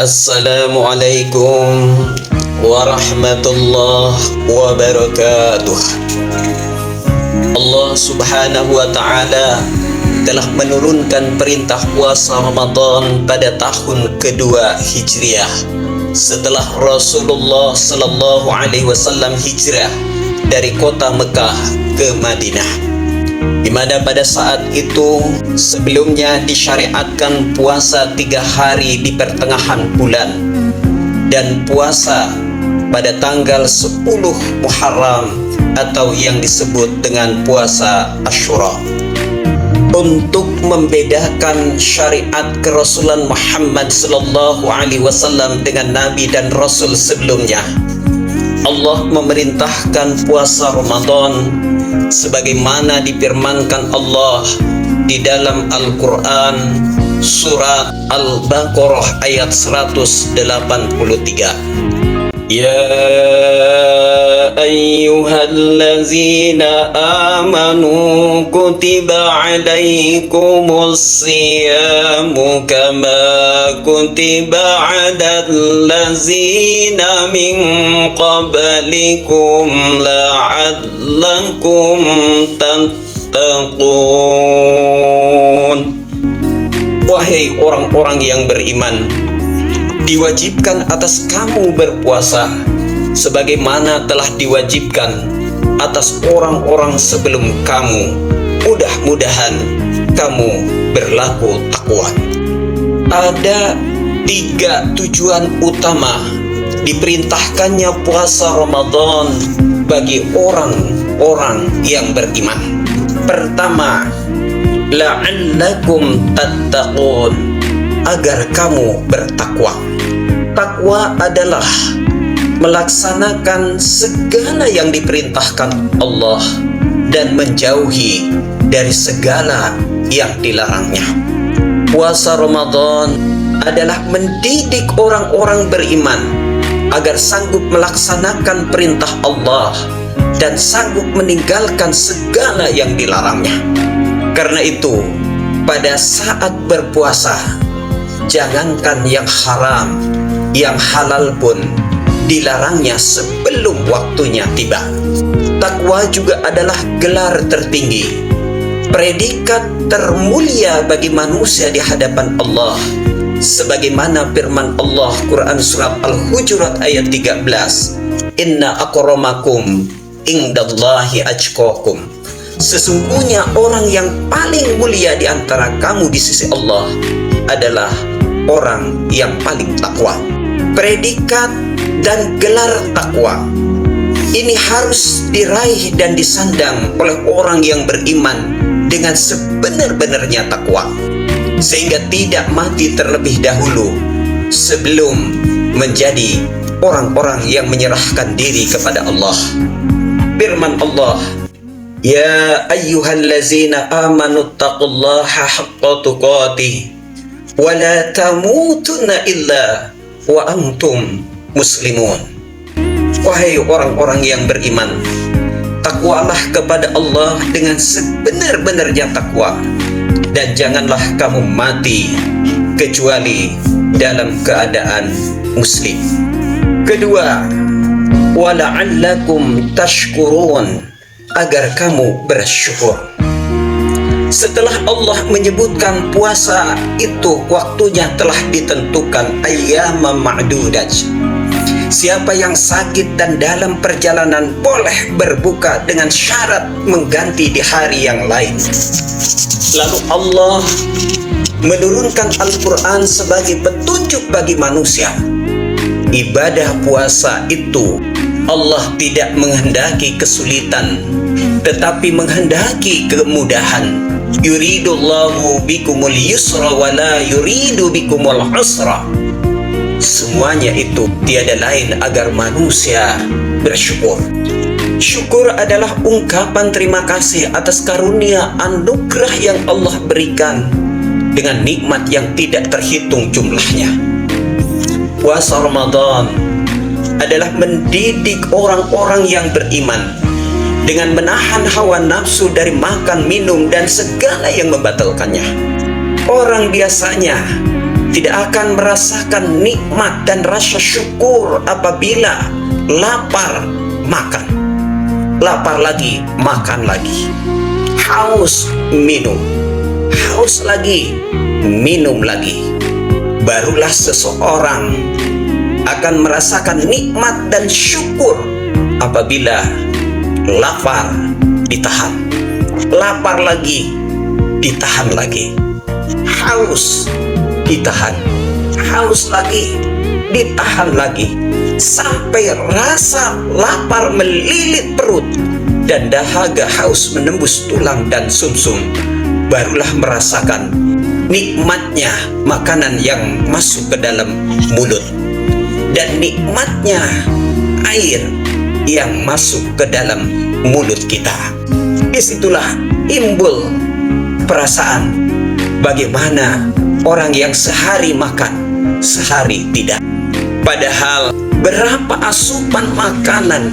Assalamualaikum warahmatullahi wabarakatuh. Allah subhanahu wa ta'ala telah menurunkan perintah puasa Ramadan pada tahun kedua Hijriah setelah Rasulullah sallallahu alaihi wasallam hijrah dari kota Mekah ke Madinah, di mana pada saat itu sebelumnya disyariatkan puasa 3 hari di pertengahan bulan dan puasa pada tanggal 10 Muharram atau yang disebut dengan puasa Asyura. Untuk membedakan syariat kerasulan Muhammad sallallahu alaihi wasallam dengan nabi dan rasul sebelumnya, Allah memerintahkan puasa Ramadan sebagaimana difirmankan Allah di dalam Al-Quran surat Al-Baqarah ayat 183. Ya ayyuhallazina amanu kutiba alaikumus siyamu kama kutiba alal ladzina min qablikum la'allakum tattaqun. Wahai orang-orang yang beriman, diwajibkan atas kamu berpuasa sebagaimana telah diwajibkan atas orang-orang sebelum kamu. Mudah-mudahan kamu berlaku takwa. Ada 3 tujuan utama diperintahkannya puasa Ramadan bagi orang-orang yang beriman. Pertama, la'allakum tattaqun, agar kamu bertakwa. Takwa adalah melaksanakan segala yang diperintahkan Allah dan menjauhi dari segala yang dilarangnya. Puasa Ramadan adalah mendidik orang-orang beriman agar sanggup melaksanakan perintah Allah dan sanggup meninggalkan segala yang dilarangnya. Karena itu, pada saat berpuasa, jangankan yang haram, yang halal pun dilarangnya sebelum waktunya tiba. Takwa juga adalah gelar tertinggi, predikat termulia bagi manusia di hadapan Allah, sebagaimana firman Allah Quran surat Al-Hujurat ayat 13, Inna akramakum indallahi atqakum. Sesungguhnya orang yang paling mulia di antara kamu di sisi Allah adalah orang yang paling takwa. Predikat dan gelar takwa ini harus diraih dan disandang oleh orang yang beriman dengan sebenar-benarnya takwa, sehingga tidak mati terlebih dahulu sebelum menjadi orang-orang yang menyerahkan diri kepada Allah. Firman Allah, Ya ayyuhallazina amanu taqullaha haqqa tuqatih wa la tamutunna illa wa antum muslimun. Wahai orang-orang yang beriman, takwalah kepada Allah dengan sebenar-benarnya takwa, dan janganlah kamu mati kecuali dalam keadaan muslim. Kedua, wa la'allakum tashkurun, agar kamu bersyukur. Setelah Allah menyebutkan puasa itu waktunya telah ditentukan, ayyama ma'dudat. Siapa yang sakit dan dalam perjalanan boleh berbuka dengan syarat mengganti di hari yang lain. Lalu Allah menurunkan Al-Quran sebagai petunjuk bagi manusia. Ibadah puasa itu Allah tidak menghendaki kesulitan, tetapi menghendaki kemudahan. Yuridullahu bikumul yusra wa la yuridu bikumul usra. Semuanya itu tiada lain agar manusia bersyukur. Syukur adalah ungkapan terima kasih atas karunia anugerah yang Allah berikan dengan nikmat yang tidak terhitung jumlahnya. Puasa Ramadan adalah mendidik orang-orang yang beriman dengan menahan hawa nafsu dari makan, minum, dan segala yang membatalkannya. Orang biasanya tidak akan merasakan nikmat dan rasa syukur apabila lapar, makan. Lapar lagi, makan lagi. Haus, minum. Haus lagi, minum lagi. Barulah seseorang akan merasakan nikmat dan syukur apabila lapar, ditahan. Lapar lagi, ditahan lagi. Haus, ditahan. Haus lagi, ditahan lagi. Sampai rasa lapar melilit perut dan dahaga haus menembus tulang dan sumsum, barulah merasakan nikmatnya makanan yang masuk ke dalam mulut dan nikmatnya air yang masuk ke dalam mulut kita. Disitulah timbul perasaan bagaimana orang yang sehari makan, sehari tidak. Padahal berapa asupan makanan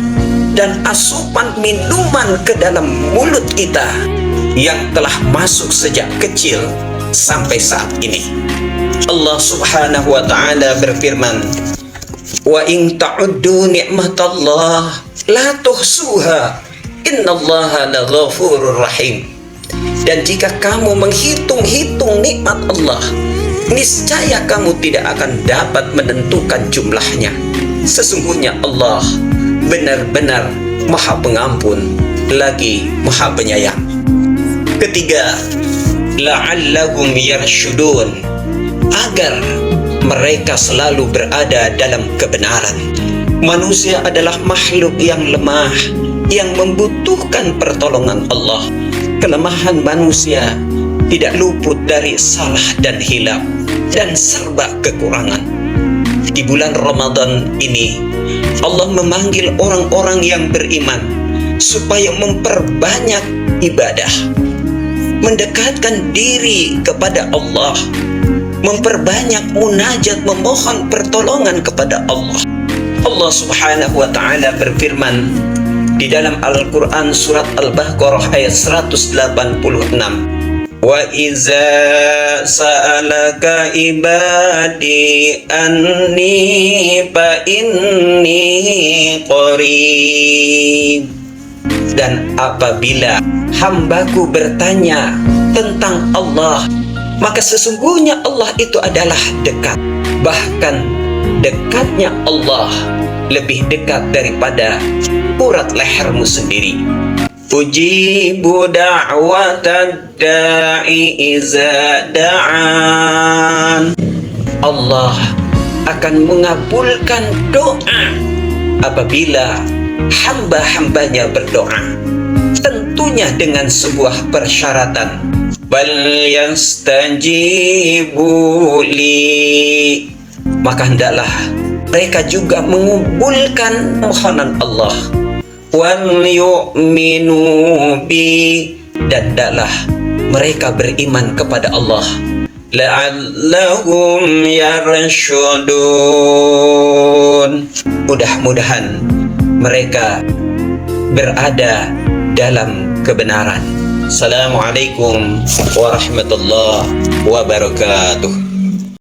dan asupan minuman ke dalam mulut kita yang telah masuk sejak kecil sampai saat ini. Allah Subhanahu wa ta'ala berfirman, "Wa in ta'uddu ni'matallah la tuhsuha, innallaha laghafurur rahim." Dan jika kamu menghitung-hitung nikmat Allah, niscaya kamu tidak akan dapat menentukan jumlahnya. Sesungguhnya Allah benar-benar Maha Pengampun lagi Maha Penyayang. Ketiga, la'allahum yarshudun, agar mereka selalu berada dalam kebenaran. Manusia adalah makhluk yang lemah, yang membutuhkan pertolongan Allah. Kelemahan manusia tidak luput dari salah dan hilaf dan serba kekurangan. Di bulan Ramadan ini Allah memanggil orang-orang yang beriman supaya memperbanyak ibadah, mendekatkan diri kepada Allah, memperbanyak munajat, memohon pertolongan kepada Allah. Allah Subhanahu wa ta'ala berfirman di dalam Al-Quran surat Al-Baqarah ayat 186, "Wa iza sa'alaka ibadi anni fa inni qarib." Dan apabila hambaku bertanya tentang Allah, maka sesungguhnya Allah itu adalah dekat. Bahkan dekatnya Allah lebih dekat daripada urat lehermu sendiri. Ujibu da'watad da'i iza da'an. Allah akan mengabulkan doa apabila hamba-hambanya berdoa, tentunya dengan sebuah persyaratan. Bal yastajibu li, maka hendaklah mereka juga mengabulkan mohonan Allah. Wal yu'minu bi, dan hendaklah mereka beriman kepada Allah. La'allahum yarshudun, mudah-mudahan mereka berada dalam kebenaran. Assalamualaikum warahmatullahi wabarakatuh.